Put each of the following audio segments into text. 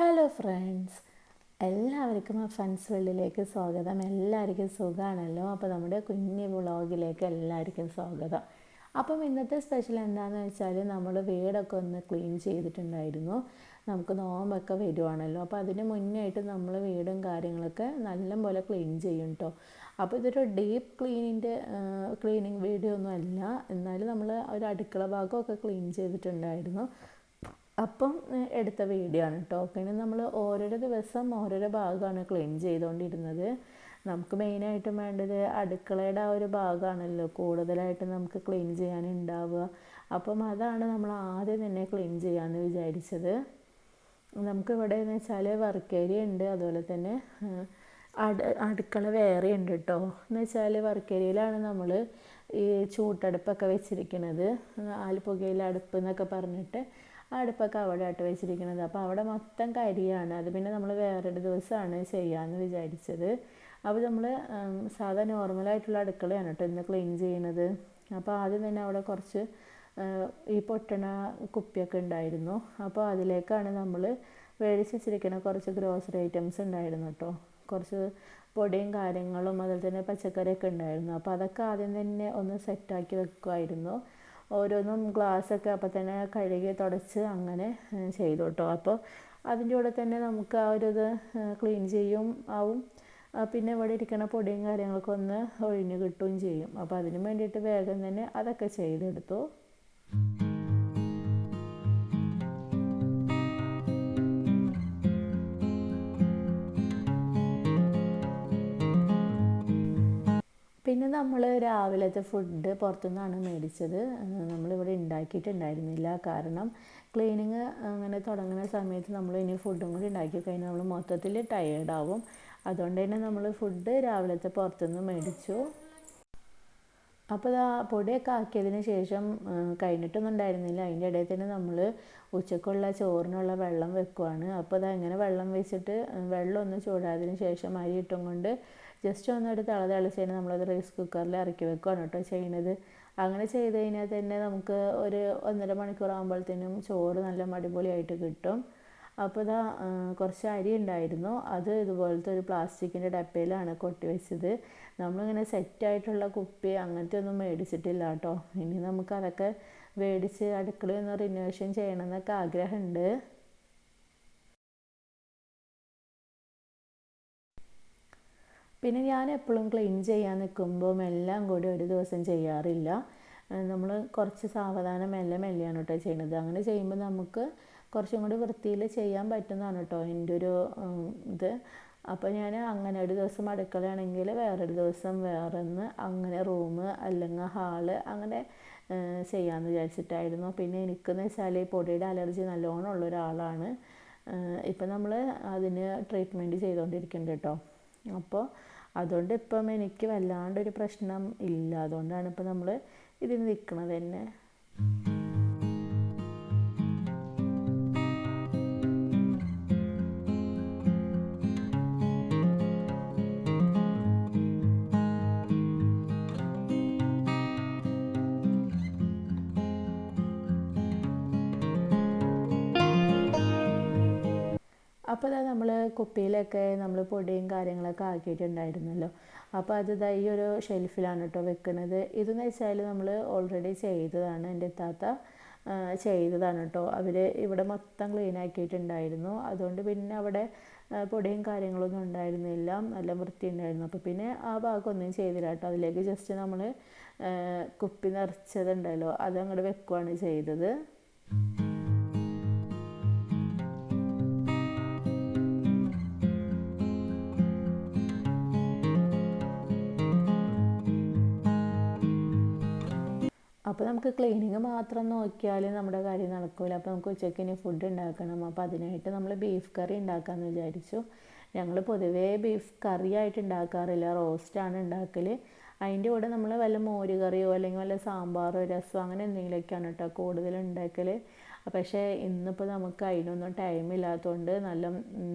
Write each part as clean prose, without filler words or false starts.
Hello friends, എല്ലാവർക്കും ആ ഫൺസ് വേൾഡിലേക്ക് സ്വാഗതം. എല്ലാവർക്കും സുഖമാണല്ലോ. അപ്പോൾ നമ്മുടെ കുഞ്ഞു വ്ളോഗിലേക്ക് എല്ലാവർക്കും സ്വാഗതം. അപ്പം ഇന്നത്തെ സ്പെഷ്യൽ എന്താണെന്ന് വെച്ചാൽ നമ്മൾ വീടൊക്കെ ഒന്ന് ക്ലീൻ ചെയ്തിട്ടുണ്ടായിരുന്നു. നമുക്ക് നോമ്പൊക്കെ വരുവാണല്ലോ, അപ്പോൾ അതിന് മുന്നേ ആയിട്ട് നമ്മൾ വീടും കാര്യങ്ങളൊക്കെ നല്ലപോലെ ക്ലീൻ ചെയ്യും കേട്ടോ. അപ്പോൾ ഇതൊരു ഡീപ്പ് ക്ലീനിങ് വീഡിയോ ഒന്നും അല്ല, എന്നാലും നമ്മൾ ഒരു അടുക്കള ഭാഗമൊക്കെ ക്ലീൻ ചെയ്തിട്ടുണ്ടായിരുന്നു. അപ്പം എടുത്ത വീഡിയോ ആണ് കേട്ടോ. പിന്നെ നമ്മൾ ഓരോരോ ദിവസം ഓരോരോ ഭാഗമാണ് ക്ലീൻ ചെയ്തുകൊണ്ടിരുന്നത്. നമുക്ക് മെയിനായിട്ടും വേണ്ടത് അടുക്കളയുടെ ആ ഒരു ഭാഗമാണല്ലോ കൂടുതലായിട്ട് നമുക്ക് ക്ലീൻ ചെയ്യാനുണ്ടാവുക. അപ്പം അതാണ് നമ്മൾ ആദ്യം തന്നെ ക്ലീൻ ചെയ്യാമെന്ന് വിചാരിച്ചത്. നമുക്കിവിടെ എന്ന് വെച്ചാൽ വർക്ക് ഏരിയ ഉണ്ട്, അതുപോലെ തന്നെ അടുക്കള വേറെ ഉണ്ട് കേട്ടോ. എന്ന് വെച്ചാൽ വർക്ക് ഏരിയയിലാണ് നമ്മൾ ഈ ചൂട്ടടുപ്പൊക്കെ വെച്ചിരിക്കുന്നത്, ആൽപ്പുകയിലെ അടുപ്പ് എന്നൊക്കെ പറഞ്ഞിട്ട് അടുപ്പൊക്കെ അവിടെ ആയിട്ട് വെച്ചിരിക്കുന്നത്. അപ്പോൾ അവിടെ മൊത്തം കരിയാണ്. അത് പിന്നെ നമ്മൾ വേറൊരു ദിവസമാണ് ചെയ്യാമെന്ന് വിചാരിച്ചത്. അപ്പോൾ നമ്മൾ സാധാ നോർമലായിട്ടുള്ള അടുക്കളയാണ് കേട്ടോ ഇന്ന് ക്ലീൻ ചെയ്യുന്നത്. അപ്പോൾ ആദ്യം തന്നെ അവിടെ കുറച്ച് ഈ പൊട്ടണ കുപ്പിയൊക്കെ ഉണ്ടായിരുന്നു. അപ്പോൾ അതിലേക്കാണ് നമ്മൾ മേടിച്ച് വെച്ചിരിക്കുന്ന കുറച്ച് ഗ്രോസറി ഐറ്റംസ് ഉണ്ടായിരുന്നു കേട്ടോ. കുറച്ച് പൊടിയും കാര്യങ്ങളും അതുപോലെ തന്നെ പച്ചക്കറിയൊക്കെ ഉണ്ടായിരുന്നു. അപ്പോൾ അതൊക്കെ ആദ്യം തന്നെ ഒന്ന് സെറ്റാക്കി വെക്കുമായിരുന്നു. ഓരോന്നും ഗ്ലാസ്സൊക്കെ അപ്പോൾ തന്നെ കഴുകി തുടച്ച് അങ്ങനെ ചെയ്തു കേട്ടോ. അപ്പോൾ അതിൻ്റെ കൂടെ തന്നെ നമുക്ക് ആ ഒരു ഇത് ക്ലീൻ ചെയ്യും ആവും. പിന്നെ ഇവിടെ ഇരിക്കുന്ന പൊടിയും കാര്യങ്ങളൊക്കെ ഒന്ന് ഒഴിഞ്ഞ് കിട്ടുകയും ചെയ്യും. അപ്പോൾ അതിന് വേണ്ടിയിട്ട് വേഗം തന്നെ അതൊക്കെ ചെയ്തെടുത്തു. പിന്നെ നമ്മൾ രാവിലത്തെ ഫുഡ് പുറത്തുനിന്നാണ് മേടിച്ചത്. നമ്മളിവിടെ ഉണ്ടാക്കിയിട്ടുണ്ടായിരുന്നില്ല. കാരണം ക്ലീനിങ് അങ്ങനെ തുടങ്ങുന്ന സമയത്ത് നമ്മൾ ഇനി ഫുഡും കൂടി ഉണ്ടാക്കി കഴിഞ്ഞാൽ നമ്മൾ മൊത്തത്തിൽ ടയേർഡാവും. അതുകൊണ്ട് തന്നെ നമ്മൾ ഫുഡ് രാവിലത്തെ പുറത്തുനിന്ന് മേടിച്ചു. അപ്പോൾ ആ പൊടിയൊക്കെ ആക്കിയതിന് ശേഷം കഴിഞ്ഞിട്ടൊന്നും ഉണ്ടായിരുന്നില്ല. അതിൻ്റെ ഇടയിൽ തന്നെ നമ്മൾ ഉച്ചക്കുള്ള ചോറിനുള്ള വെള്ളം വെക്കുവാണ്. അപ്പോൾ അതങ്ങനെ വെള്ളം വെച്ചിട്ട് വെള്ളം ഒന്ന് ചൂടായതിന് ശേഷം അരി ഇട്ടും കൊണ്ട് ജസ്റ്റ് ഒന്നൊരു തിളച്ച് കഴിഞ്ഞാൽ നമ്മളത് റൈസ് കുക്കറിൽ ഇറക്കി വെക്കുകയാണ് കേട്ടോ ചെയ്യുന്നത്. അങ്ങനെ ചെയ്ത് കഴിഞ്ഞാൽ തന്നെ നമുക്ക് ഒരു 1.5 മണിക്കൂർ ആകുമ്പോഴത്തേനും ചോറ് നല്ല അടിപൊളിയായിട്ട് കിട്ടും. അപ്പോൾ ഇതാ കുറച്ച് അരി ഉണ്ടായിരുന്നു, അത് ഇതുപോലത്തെ ഒരു പ്ലാസ്റ്റിക്കിൻ്റെ ഡപ്പയിലാണ് കൊട്ടി വെച്ചത്. നമ്മളിങ്ങനെ സെറ്റായിട്ടുള്ള കുപ്പി അങ്ങനത്തെ ഒന്നും മേടിച്ചിട്ടില്ല കേട്ടോ. ഇനി നമുക്കതൊക്കെ മേടിച്ച് അടുക്കളയൊന്ന് റിനോവേഷൻ ചെയ്യണമെന്നൊക്കെ ആഗ്രഹമുണ്ട്. പിന്നെ ഞാൻ എപ്പോഴും ക്ലീൻ ചെയ്യാൻ നിൽക്കുമ്പോൾ എല്ലാം കൂടി ഒരു ദിവസം ചെയ്യാറില്ല. നമ്മൾ കുറച്ച് സാവധാനം മെല്ലെയാണ് കേട്ടോ ചെയ്യുന്നത്. അങ്ങനെ ചെയ്യുമ്പോൾ നമുക്ക് കുറച്ചും കൂടി വൃത്തിയിൽ ചെയ്യാൻ പറ്റുന്നതാണ് കേട്ടോ എൻ്റെ ഒരു ഇത്. അപ്പോൾ ഞാൻ അങ്ങനെ ഒരു ദിവസം അടുക്കളയാണെങ്കിൽ വേറൊരു ദിവസം വേറൊന്ന്, അങ്ങനെ റൂം അല്ലെങ്കിൽ ഹാള് അങ്ങനെ ചെയ്യാമെന്ന് വിചാരിച്ചിട്ടായിരുന്നു. പിന്നെ എനിക്കെന്ന് വെച്ചാൽ ഈ പൊടിയുടെ അലർജി നല്ലോണം ഉള്ളൊരാളാണ്. ഇപ്പം നമ്മൾ അതിന് ട്രീറ്റ്മെൻറ്റ് ചെയ്തുകൊണ്ടിരിക്കുന്നുണ്ട് കേട്ടോ. അപ്പോൾ അതുകൊണ്ട് ഇപ്പം എനിക്ക് വല്ലാണ്ടൊരു പ്രശ്നം ഇല്ല. അതുകൊണ്ടാണ് ഇപ്പം നമ്മൾ ഇതിന് നിൽക്കുന്നത് തന്നെ. അപ്പോൾ അതാ നമ്മൾ കുപ്പിയിലൊക്കെ നമ്മൾ പൊടിയും കാര്യങ്ങളൊക്കെ ആക്കിയിട്ടുണ്ടായിരുന്നല്ലോ. അപ്പോൾ അത് ഈ ഒരു ഷെൽഫിലാണ് കേട്ടോ വെക്കുന്നത്. ഇതെന്ന് വെച്ചാൽ നമ്മൾ ഓൾറെഡി ചെയ്തതാണ്, എൻ്റെ താത്ത ചെയ്തതാണ് കേട്ടോ. അവർ ഇവിടെ മൊത്തം ക്ലീൻ ആക്കിയിട്ടുണ്ടായിരുന്നു. അതുകൊണ്ട് പിന്നെ അവിടെ പൊടിയും കാര്യങ്ങളൊന്നും ഉണ്ടായിരുന്നില്ല, നല്ല വൃത്തി ഉണ്ടായിരുന്നു. അപ്പോൾ പിന്നെ ആ ഭാഗമൊന്നും ചെയ്തില്ല കേട്ടോ. അതിലേക്ക് ജസ്റ്റ് നമ്മൾ കുപ്പി നിറച്ചതുണ്ടല്ലോ അതങ്ങോട്ട് വെക്കുകയാണ് ചെയ്തത്. അപ്പോൾ നമുക്ക് ക്ലീനിങ് മാത്രം നോക്കിയാൽ നമ്മുടെ കാര്യം നടക്കില്ല. അപ്പോൾ നമുക്ക് ഉച്ചയ്ക്ക് ഇനി ഫുഡ് ഉണ്ടാക്കണം. അപ്പോൾ അതിനായിട്ട് നമ്മൾ ബീഫ് കറി ഉണ്ടാക്കാമെന്ന് വിചാരിച്ചു. ഞങ്ങൾ പൊതുവേ ബീഫ് കറിയായിട്ട് ഉണ്ടാക്കാറില്ല, റോസ്റ്റാണ് ഉണ്ടാക്കൽ. അതിൻ്റെ കൂടെ നമ്മൾ വല്ല മോര് കറിയോ അല്ലെങ്കിൽ വല്ല സാമ്പാറോ രസമോ അങ്ങനെ എന്തെങ്കിലുമൊക്കെയാണ് കേട്ടോ കൂടുതൽ ഉണ്ടാക്കൽ. പക്ഷേ ഇന്നിപ്പോൾ നമുക്ക് അതിനൊന്നും ടൈമില്ലാത്തതുകൊണ്ട് നല്ല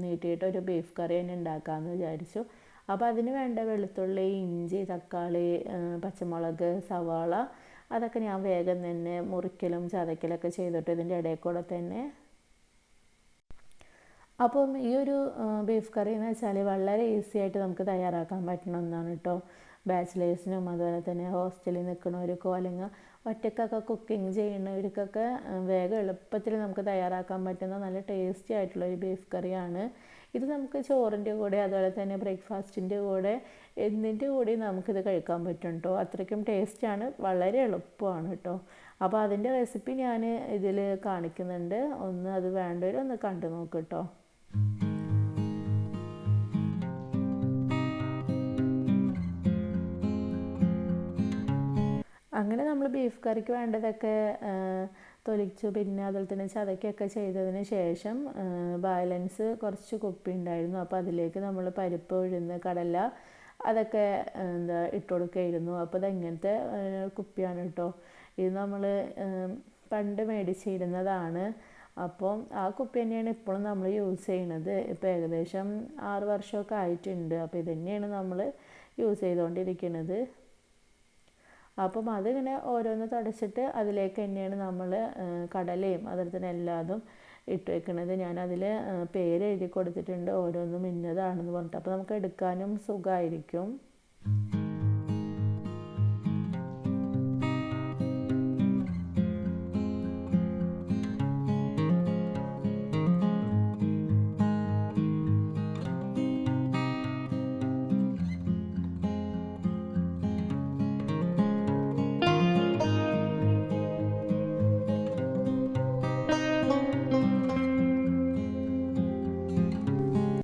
നീട്ടിയിട്ടൊരു ബീഫ് കറി തന്നെ ഉണ്ടാക്കാമെന്ന് വിചാരിച്ചു. അപ്പോൾ അതിന് വേണ്ട വെളുത്തുള്ളി, ഇഞ്ചി, തക്കാളി, പച്ചമുളക്, സവാള അതൊക്കെ ഞാൻ വേഗം തന്നെ മുറിക്കലും ചതയ്ക്കലൊക്കെ ചെയ്തിട്ട് ഇതിൻ്റെ ഇടയിൽ കൂടെ തന്നെ അപ്പം ഈ ഒരു ബീഫ് കറി എന്ന് വെച്ചാൽ വളരെ ഈസി ആയിട്ട് നമുക്ക് തയ്യാറാക്കാൻ പറ്റുന്ന ഒന്നാണ് കേട്ടോ. ബാച്ചിലേഴ്സിനും അതുപോലെ തന്നെ ഹോസ്റ്റലിൽ നിൽക്കുന്നവർക്കോ അല്ലെങ്കിൽ ഒറ്റയ്ക്കൊക്കെ കുക്കിംഗ് ചെയ്യുന്നവർക്കൊക്കെ വേഗം എളുപ്പത്തിൽ നമുക്ക് തയ്യാറാക്കാൻ പറ്റുന്ന നല്ല ടേസ്റ്റി ആയിട്ടുള്ളൊരു ബീഫ് കറിയാണ്. ഇത് നമുക്ക് ചോറിൻ്റെ കൂടെ അതുപോലെ തന്നെ ബ്രേക്ക്ഫാസ്റ്റിൻ്റെ കൂടെ എന്തിൻ്റെ കൂടെ നമുക്കിത് കഴിക്കാൻ പറ്റും കേട്ടോ. അത്രയ്ക്കും ടേസ്റ്റാണ്, വളരെ എളുപ്പമാണ് കേട്ടോ. അപ്പോൾ അതിൻ്റെ റെസിപ്പി ഞാൻ ഇതിൽ കാണിക്കുന്നുണ്ട്, ഒന്ന് അത് വേണ്ടവരൊന്ന് കണ്ടു നോക്ക് കേട്ടോ. അങ്ങനെ നമ്മൾ ബീഫ് കറിക്ക് വേണ്ടതൊക്കെ തൊലിച്ചു, പിന്നെ അതുപോലെ തന്നെ ചതയ്ക്കൊക്കെ ചെയ്തതിന് ശേഷം ബാലൻസ് കുറച്ച് കുപ്പി ഉണ്ടായിരുന്നു. അപ്പോൾ അതിലേക്ക് നമ്മൾ പരിപ്പ്, ഉഴുന്ന്, കടല അതൊക്കെ ഇട്ട് കൊടുക്കുകയായിരുന്നു. അപ്പോൾ ഇതെങ്ങനത്തെ കുപ്പിയാണ് കേട്ടോ. ഇത് നമ്മൾ പണ്ട് മേടിച്ചിരുന്നതാണ്. അപ്പം ആ കുപ്പി തന്നെയാണ് ഇപ്പോഴും നമ്മൾ യൂസ് ചെയ്യണത്. ഇപ്പോൾ ഏകദേശം 6 വർഷമൊക്കെ ആയിട്ടുണ്ട്. അപ്പോൾ ഇത് തന്നെയാണ് നമ്മൾ യൂസ് ചെയ്തുകൊണ്ടിരിക്കുന്നത്. അപ്പം അതിങ്ങനെ ഓരോന്ന് തുടച്ചിട്ട് അതിലേക്ക് തന്നെയാണ് നമ്മൾ കടലയും അതുപോലെ തന്നെ എല്ലാതും ഇട്ട് വെക്കുന്നത്. ഞാനതിൽ പേര് എഴുതി കൊടുത്തിട്ടുണ്ട്, ഓരോന്നും ഇന്നതാണെന്ന് പറഞ്ഞിട്ട്. അപ്പോൾ നമുക്ക് എടുക്കാനും സുഖമായിരിക്കും.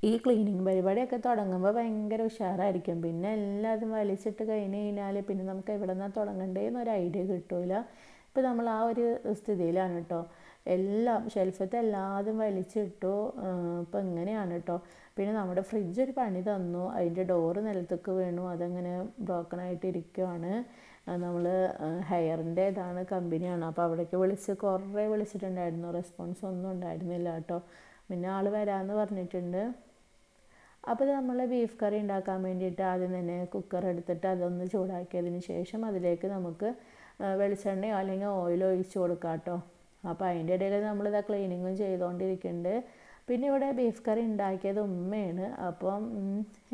ഈ ക്ലീനിങ് പരിപാടിയൊക്കെ തുടങ്ങുമ്പോൾ ഭയങ്കര ഉഷാറായിരിക്കും. പിന്നെ എല്ലാതും വലിച്ചിട്ട് കഴിഞ്ഞ് കഴിഞ്ഞാൽ പിന്നെ നമുക്ക് എവിടെ നിന്നാണ് തുടങ്ങേണ്ടതെന്നൊരു ഐഡിയ കിട്ടില്ല. ഇപ്പോൾ നമ്മൾ ആ ഒരു സ്ഥിതിയിലാണ് കേട്ടോ. എല്ലാം ഷെൽഫത്തെ എല്ലാതും വലിച്ചിട്ടു. ഇപ്പോൾ ഇങ്ങനെയാണ് കേട്ടോ. പിന്നെ നമ്മുടെ ഫ്രിഡ്ജ് ഒരു പണി തന്നു, അതിൻ്റെ ഡോറ് നിലത്തേക്ക് വീണു, അതങ്ങനെ ബ്രോക്കൺ ആയിട്ട് ഇരിക്കുവാണ്. നമ്മൾ ഹെയറിൻ്റെ ഇതാണ്, കമ്പനിയാണ്. അപ്പോൾ അവിടേക്ക് കുറേ വിളിച്ചിട്ടുണ്ടായിരുന്നു, റെസ്പോൺസ് ഒന്നും ഉണ്ടായിരുന്നില്ല കേട്ടോ. പിന്നെ ആൾ വരാമെന്ന് പറഞ്ഞിട്ടുണ്ട്. അപ്പോൾ നമ്മൾ ബീഫ് കറി ഉണ്ടാക്കാൻ വേണ്ടിയിട്ട് ആദ്യം തന്നെ കുക്കർ എടുത്തിട്ട് അതൊന്ന് ചൂടാക്കിയതിന് ശേഷം അതിലേക്ക് നമുക്ക് വെളിച്ചെണ്ണയോ അല്ലെങ്കിൽ ഓയിലോ ഒഴിച്ച് കൊടുക്കാം കേട്ടോ. അപ്പോൾ അതിൻ്റെ ഇടയിൽ നമ്മളിതാ ക്ലീനിങ്ങും ചെയ്തുകൊണ്ടിരിക്കുന്നുണ്ട്. പിന്നെ ഇവിടെ ബീഫ് കറി ഉണ്ടാക്കിയത് ഉമ്മയാണ്. അപ്പം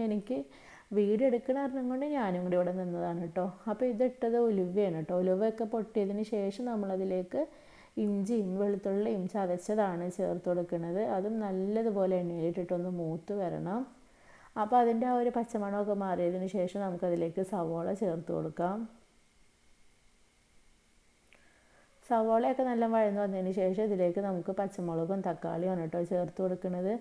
എനിക്ക് വീഡിയോ എടുക്കണ കാരണം കൊണ്ട് ഞാനും കൂടി ഇവിടെ നിന്നതാണ് കേട്ടോ. അപ്പോൾ ഇതിട്ടത് ഉലുവയാണ് കേട്ടോ. ഉലുവയൊക്കെ പൊട്ടിയതിന് ശേഷം നമ്മളതിലേക്ക് ഇഞ്ചിയും വെളുത്തുള്ളിയും ചതച്ചതാണ് ചേർത്ത് കൊടുക്കുന്നത്. അതും നല്ലതുപോലെ എണ്ണയിലിട്ടിട്ടൊന്ന് മൂത്ത് വരണം. അപ്പോൾ അതിൻ്റെ ആ ഒരു പച്ചമണമൊക്കെ മാറിയതിന് ശേഷം നമുക്കതിലേക്ക് സവോള ചേർത്ത് കൊടുക്കാം. സവോളയൊക്കെ നല്ല വഴന്ന് വന്നതിന് ശേഷം ഇതിലേക്ക് നമുക്ക് പച്ചമുളകും തക്കാളിയാണ് കേട്ടോ ചേർത്ത് കൊടുക്കുന്നത്.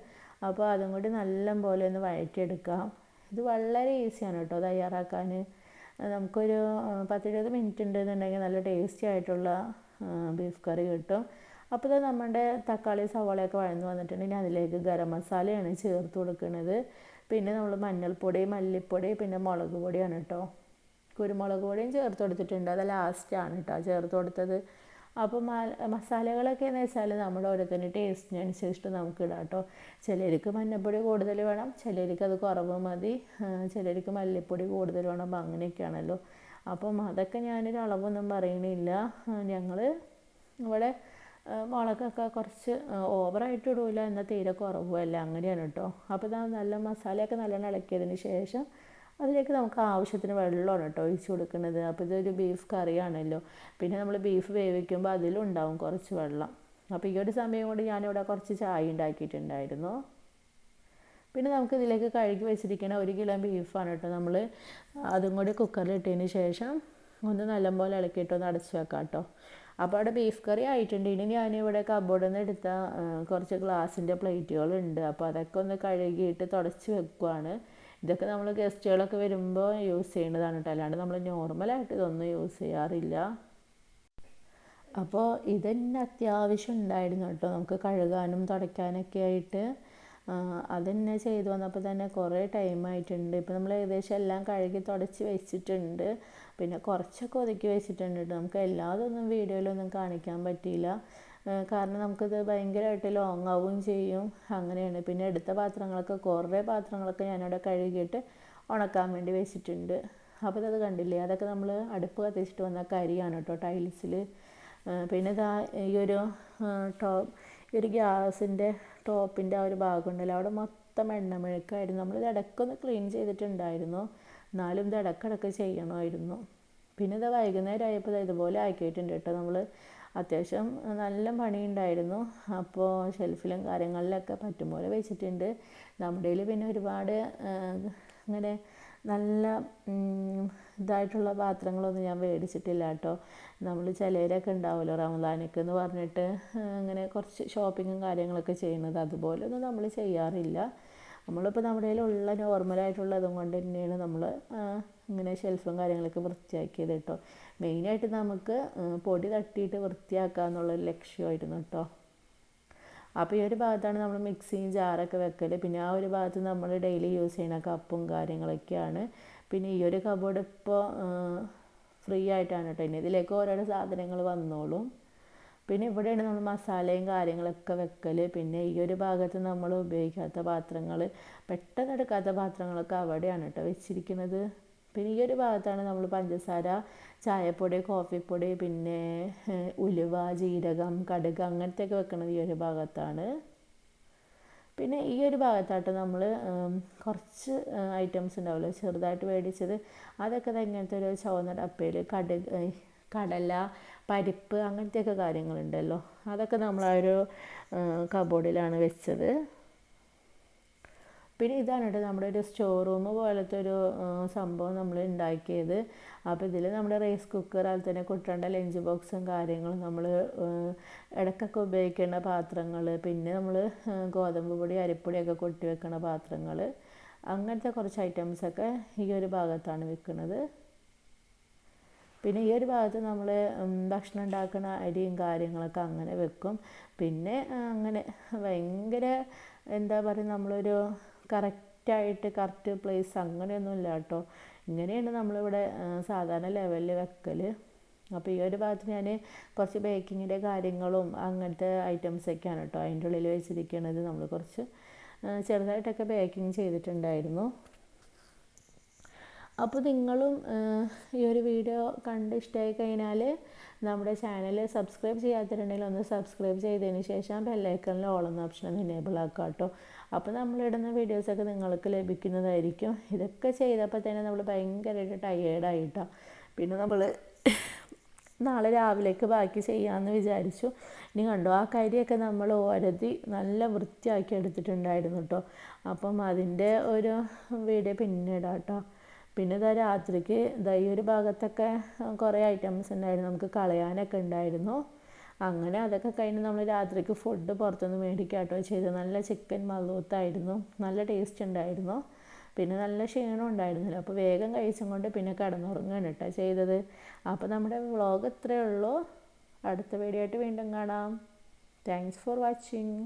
അപ്പോൾ അതും കൂടി നല്ല പോലെ ഒന്ന് വഴറ്റിയെടുക്കാം. ഇത് വളരെ ഈസിയാണ് കേട്ടോ തയ്യാറാക്കാൻ. നമുക്കൊരു 10-20 മിനിറ്റ് ഉണ്ടെന്നുണ്ടെങ്കിൽ നല്ല ടേസ്റ്റി ആയിട്ടുള്ള ബീഫ് കറി കിട്ടും. അപ്പോൾ ഇത് നമ്മുടെ തക്കാളി സവാളയൊക്കെ വഴന്ന് വന്നിട്ടുണ്ടെങ്കിൽ അതിലേക്ക് ഗരം മസാലയാണ് ചേർത്ത് കൊടുക്കുന്നത്. പിന്നെ നമ്മൾ മഞ്ഞൾപ്പൊടി, മല്ലിപ്പൊടി, പിന്നെ മുളക് പൊടിയാണ് കേട്ടോ. കുരുമുളക് പൊടിയും ചേർത്ത് കൊടുത്തിട്ടുണ്ട്, അത് ലാസ്റ്റാണ് കേട്ടോ ചേർത്ത് കൊടുത്തത്. അപ്പോൾ മസാലകളൊക്കെ എന്ന് വെച്ചാൽ നമ്മുടെ ഓരോരുത്തരുടെ ടേസ്റ്റിനനുസരിച്ചിട്ട് നമുക്ക് ഇടാം കേട്ടോ. ചിലർക്ക് മഞ്ഞൾപ്പൊടി കൂടുതൽ വേണം, ചിലർക്ക് അത് കുറവ് മതി, ചിലർക്ക് മല്ലിപ്പൊടി കൂടുതൽ വേണം. അപ്പം അങ്ങനെയൊക്കെയാണല്ലോ. അപ്പം അതൊക്കെ ഞാനൊരു അളവൊന്നും പറയണില്ല. ഞങ്ങൾ ഇവിടെ മുളകൊക്കെ കുറച്ച് ഓവറായിട്ട് ഇടില്ല, എന്നാൽ തീരെ കുറവുമല്ല, അങ്ങനെയാണ് കേട്ടോ. അപ്പോൾ ഇതാ നല്ല മസാലയൊക്കെ നല്ലോണം ഇളക്കിയതിന് ശേഷം അതിലേക്ക് നമുക്ക് ആവശ്യത്തിന് വെള്ളമാണ് കേട്ടോ ഒഴിച്ച് കൊടുക്കുന്നത്. അപ്പോൾ ഇതൊരു ബീഫ് കറിയാണല്ലോ. പിന്നെ നമ്മൾ ബീഫ് വേവിക്കുമ്പോൾ അതിലുണ്ടാവും കുറച്ച് വെള്ളം. അപ്പോൾ ഈ ഒരു സമയം കൊണ്ട് ഞാനിവിടെ കുറച്ച് ചായ ഉണ്ടാക്കിയിട്ടുണ്ടായിരുന്നു. പിന്നെ നമുക്കിതിലേക്ക് കഴുകി വെച്ചിരിക്കുന്ന 1 കിലോ ബീഫാണ് കേട്ടോ. നമ്മൾ അതും കൂടി കുക്കറിലിട്ടതിന് ശേഷം ഒന്ന് നല്ലപോലെ ഇളക്കിയിട്ടൊന്ന് അടച്ച് വെക്കാം കേട്ടോ. അപ്പോൾ അവിടെ ബീഫ് കറി ആയിട്ടുണ്ട്. ഇനി ഞാനിവിടെ കബോർഡിൽ നിന്ന് എടുത്ത കുറച്ച് ഗ്ലാസിൻ്റെ പ്ലേറ്റുകളുണ്ട്. അപ്പോൾ അതൊക്കെ ഒന്ന് കഴുകിയിട്ട് തുടച്ച് വെക്കുവാണ്. ഇതൊക്കെ നമ്മൾ ഗസ്റ്റുകളൊക്കെ വരുമ്പോൾ യൂസ് ചെയ്യുന്നതാണ് കേട്ടോ. അല്ലാണ്ട് നമ്മൾ നോർമലായിട്ട് ഇതൊന്നും യൂസ് ചെയ്യാറില്ല. അപ്പോൾ ഇതന്നെ അത്യാവശ്യം ഉണ്ടായിരുന്നു കേട്ടോ, നമുക്ക് കഴുകാനും തുടയ്ക്കാനൊക്കെ ആയിട്ട്. അതെന്നെ ചെയ്തു വന്നപ്പോൾ തന്നെ കുറേ ടൈമായിട്ടുണ്ട്. ഇപ്പോൾ നമ്മൾ ഏകദേശം എല്ലാം കഴുകി തുടച്ച് വെച്ചിട്ടുണ്ട്. പിന്നെ കുറച്ചൊക്കെ ഒതുക്കി വെച്ചിട്ടുണ്ട് കേട്ടോ. നമുക്ക് എല്ലാതൊന്നും വീഡിയോയിലൊന്നും കാണിക്കാൻ പറ്റിയില്ല, കാരണം നമുക്കത് ഭയങ്കരമായിട്ട് ലോങ് ആവുകയും ചെയ്യും, അങ്ങനെയാണ്. പിന്നെ എടുത്ത പാത്രങ്ങളൊക്കെ കുറേ പാത്രങ്ങളൊക്കെ ഞാനവിടെ കഴുകിയിട്ട് ഉണക്കാൻ വേണ്ടി വെച്ചിട്ടുണ്ട്. അപ്പോൾ അത് കണ്ടില്ലേ, അതൊക്കെ നമ്മൾ അടുപ്പ് കത്തിച്ചിട്ട് വന്ന കരിയാണ് കേട്ടോ ടൈൽസിൽ. പിന്നെ ഇതാ ഈ ഒരു ഗ്യാസിൻ്റെ ടോപ്പിൻ്റെ ആ ഒരു ഭാഗം ഉണ്ടല്ലോ അവിടെ മൊത്തം എണ്ണമെഴുക്കായിരുന്നു. നമ്മളിത് ഇടയ്ക്കൊന്ന് ക്ലീൻ ചെയ്തിട്ടുണ്ടായിരുന്നു, എന്നാലും ഇത് ഇടയ്ക്കിടയ്ക്ക് ചെയ്യണമായിരുന്നു. പിന്നെ ഇത് വൈകുന്നേരം ആയപ്പോൾ ഇതുപോലെ ആക്കിയിട്ടുണ്ട് കേട്ടോ. നമ്മൾ അത്യാവശ്യം നല്ല പണിയുണ്ടായിരുന്നു. അപ്പോൾ ഷെൽഫിലും കാര്യങ്ങളിലൊക്കെ പറ്റും പോലെ വെച്ചിട്ടുണ്ട്. നമ്മുടെ കയ്യിൽ പിന്നെ ഒരുപാട് ഇങ്ങനെ നല്ല ഇതായിട്ടുള്ള പാത്രങ്ങളൊന്നും ഞാൻ മേടിച്ചിട്ടില്ല കേട്ടോ. നമ്മൾ ചിലരൊക്കെ ഉണ്ടാവുമല്ലോ റമദാനിക്ക് എന്ന് പറഞ്ഞിട്ട് അങ്ങനെ കുറച്ച് ഷോപ്പിങ്ങും കാര്യങ്ങളൊക്കെ ചെയ്യുന്നത്, അതുപോലൊന്നും നമ്മൾ ചെയ്യാറില്ല. നമ്മളിപ്പോൾ നമ്മുടെ കയ്യിലുള്ള നോർമലായിട്ടുള്ളതും കൊണ്ട് തന്നെയാണ് നമ്മൾ ഇങ്ങനെ ഷെൽഫും കാര്യങ്ങളൊക്കെ വൃത്തിയാക്കിയത് കേട്ടോ. മെയിനായിട്ട് നമുക്ക് പൊടി തട്ടിയിട്ട് വൃത്തിയാക്കുക എന്നുള്ളൊരു ലക്ഷ്യമായിരുന്നു കേട്ടോ. അപ്പോൾ ഈ ഒരു ഭാഗത്താണ് നമ്മൾ മിക്സിയും ജാറൊക്കെ വെക്കൽ. പിന്നെ ആ ഒരു ഭാഗത്ത് നമ്മൾ ഡെയിലി യൂസ് ചെയ്യുന്ന കപ്പും കാര്യങ്ങളൊക്കെയാണ്. പിന്നെ ഈ ഒരു കബോർഡ് ഇപ്പോൾ ഫ്രീ ആയിട്ടാണ് കേട്ടോ. ഇനി ഇതിലേക്ക് ഓരോരോ സാധനങ്ങൾ വന്നോളും. പിന്നെ ഇവിടെയാണ് നമ്മൾ മസാലയും കാര്യങ്ങളൊക്കെ വെക്കൽ. പിന്നെ ഈ ഒരു ഭാഗത്ത് നമ്മൾ ഉപയോഗിക്കാത്ത പാത്രങ്ങൾ, പെട്ടെന്ന് എടുക്കാത്ത പാത്രങ്ങളൊക്കെ അവിടെയാണ് കേട്ടോ വെച്ചിരിക്കുന്നത്. പിന്നെ ഈ ഒരു ഭാഗത്താണ് നമ്മൾ പഞ്ചസാര, ചായപ്പൊടി, കോഫിപ്പൊടി, പിന്നെ ഉലുവ, ജീരകം, കടുക് അങ്ങനത്തെയൊക്കെ വെക്കുന്നത് ഈ ഒരു ഭാഗത്താണ്. പിന്നെ ഈ ഒരു ഭാഗത്തായിട്ട് നമ്മൾ കുറച്ച് ഐറ്റംസ് ഉണ്ടാവുമല്ലോ ചെറുതായിട്ട് മേടിച്ചത്, അതൊക്കെ ഇങ്ങനത്തെ ഒരു ചുവന്ന ഡപ്പയിൽ കടല, പരിപ്പ് അങ്ങനത്തെയൊക്കെ കാര്യങ്ങളുണ്ടല്ലോ, അതൊക്കെ നമ്മൾ ആ ഒരു കബോർഡിലാണ് വെച്ചത്. പിന്നെ ഇതാണ് കേട്ടോ നമ്മുടെ ഒരു സ്റ്റോർ റൂം പോലത്തെ ഒരു സംഭവം നമ്മൾ ഉണ്ടാക്കിയത്. അപ്പോൾ ഇതിൽ നമ്മുടെ റൈസ് കുക്കർ, അതുപോലെ തന്നെ കുട്ടേണ്ട ലഞ്ച് ബോക്സും കാര്യങ്ങളും, നമ്മൾ ഇടയ്ക്കൊക്കെ ഉപയോഗിക്കേണ്ട പാത്രങ്ങൾ, പിന്നെ നമ്മൾ ഗോതമ്പ് പൊടി, അരിപ്പൊടിയൊക്കെ കൊട്ടി വെക്കുന്ന പാത്രങ്ങൾ, അങ്ങനത്തെ കുറച്ച് ഐറ്റംസൊക്കെ ഈ ഒരു ഭാഗത്താണ് വെക്കുന്നത്. പിന്നെ ഈ ഒരു ഭാഗത്ത് നമ്മൾ ഭക്ഷണം ഉണ്ടാക്കുന്ന അരിയും കാര്യങ്ങളൊക്കെ അങ്ങനെ വെക്കും. പിന്നെ അങ്ങനെ ഭയങ്കര എന്താ പറയുക, നമ്മളൊരു കറക്റ്റ് പ്ലേസ് അങ്ങനെയൊന്നുമില്ല കേട്ടോ. ഇങ്ങനെയാണ് നമ്മളിവിടെ സാധാരണ ലെവലിൽ വെക്കൽ. അപ്പോൾ ഈ ഒരു ഭാഗത്ത് ഞാൻ കുറച്ച് ബേക്കിങ്ങിൻ്റെ കാര്യങ്ങളും അങ്ങനത്തെ ഐറ്റംസൊക്കെയാണ് കേട്ടോ അതിൻ്റെ ഉള്ളിൽ വെച്ചിരിക്കുന്നത്. നമ്മൾ കുറച്ച് ചെറുതായിട്ടൊക്കെ ബേക്കിങ് ചെയ്തിട്ടുണ്ടായിരുന്നു. അപ്പോൾ നിങ്ങളും ഈ ഒരു വീഡിയോ കണ്ട് ഇഷ്ടമായി കഴിഞ്ഞാൽ നമ്മുടെ ചാനൽ സബ്സ്ക്രൈബ് ചെയ്യാത്തിട്ടുണ്ടെങ്കിൽ ഒന്ന് സബ്സ്ക്രൈബ് ചെയ്തതിന് ശേഷം ബെല്ലൈക്കണിൽ ഓൾ എന്ന ഓപ്ഷൻ ഒന്ന് എനേബിൾ ആക്കുക കേട്ടോ. അപ്പോൾ നമ്മളിടുന്ന വീഡിയോസൊക്കെ നിങ്ങൾക്ക് ലഭിക്കുന്നതായിരിക്കും. ഇതൊക്കെ ചെയ്തപ്പോൾ തന്നെ നമ്മൾ ഭയങ്കരമായിട്ട് ടയേർഡായിട്ടാണ്. പിന്നെ നമ്മൾ നാളെ രാവിലേക്ക് ബാക്കി ചെയ്യാമെന്ന് വിചാരിച്ചു. ഇനി കണ്ടോ ആ കരിയൊക്കെ നമ്മൾ ഒരതി നല്ല വൃത്തിയാക്കി എടുത്തിട്ടുണ്ടായിരുന്നു കേട്ടോ. അപ്പം അതിൻ്റെ ഒരു വീഡിയോ പിന്നീടാം കേട്ടോ. പിന്നെ ഇതാ രാത്രിക്ക് ഈ ഒരു ഭാഗത്തൊക്കെ കുറേ ഐറ്റംസ് ഉണ്ടായിരുന്നു, നമുക്ക് കളയാനൊക്കെ ഉണ്ടായിരുന്നു. അങ്ങനെ അതൊക്കെ കഴിഞ്ഞ് നമ്മൾ രാത്രിക്ക് ഫുഡ് പുറത്തുനിന്ന് മേടിക്കുക കേട്ടോ ചെയ്ത്. നല്ല ചിക്കൻ മല്ലൂത്തായിരുന്നു, നല്ല ടേസ്റ്റ് ഉണ്ടായിരുന്നു. പിന്നെ നല്ല ക്ഷീണം ഉണ്ടായിരുന്നില്ല, അപ്പോൾ വേഗം കഴിച്ചും കൊണ്ട് പിന്നെ കിടന്നുറങ്ങുകയാണ് കേട്ടോ ചെയ്തത്. അപ്പോൾ നമ്മുടെ വ്ളോഗ് ഇത്രയേ ഉള്ളൂ. അടുത്ത വീഡിയോ ആയിട്ട് വീണ്ടും കാണാം. Thanks for watching.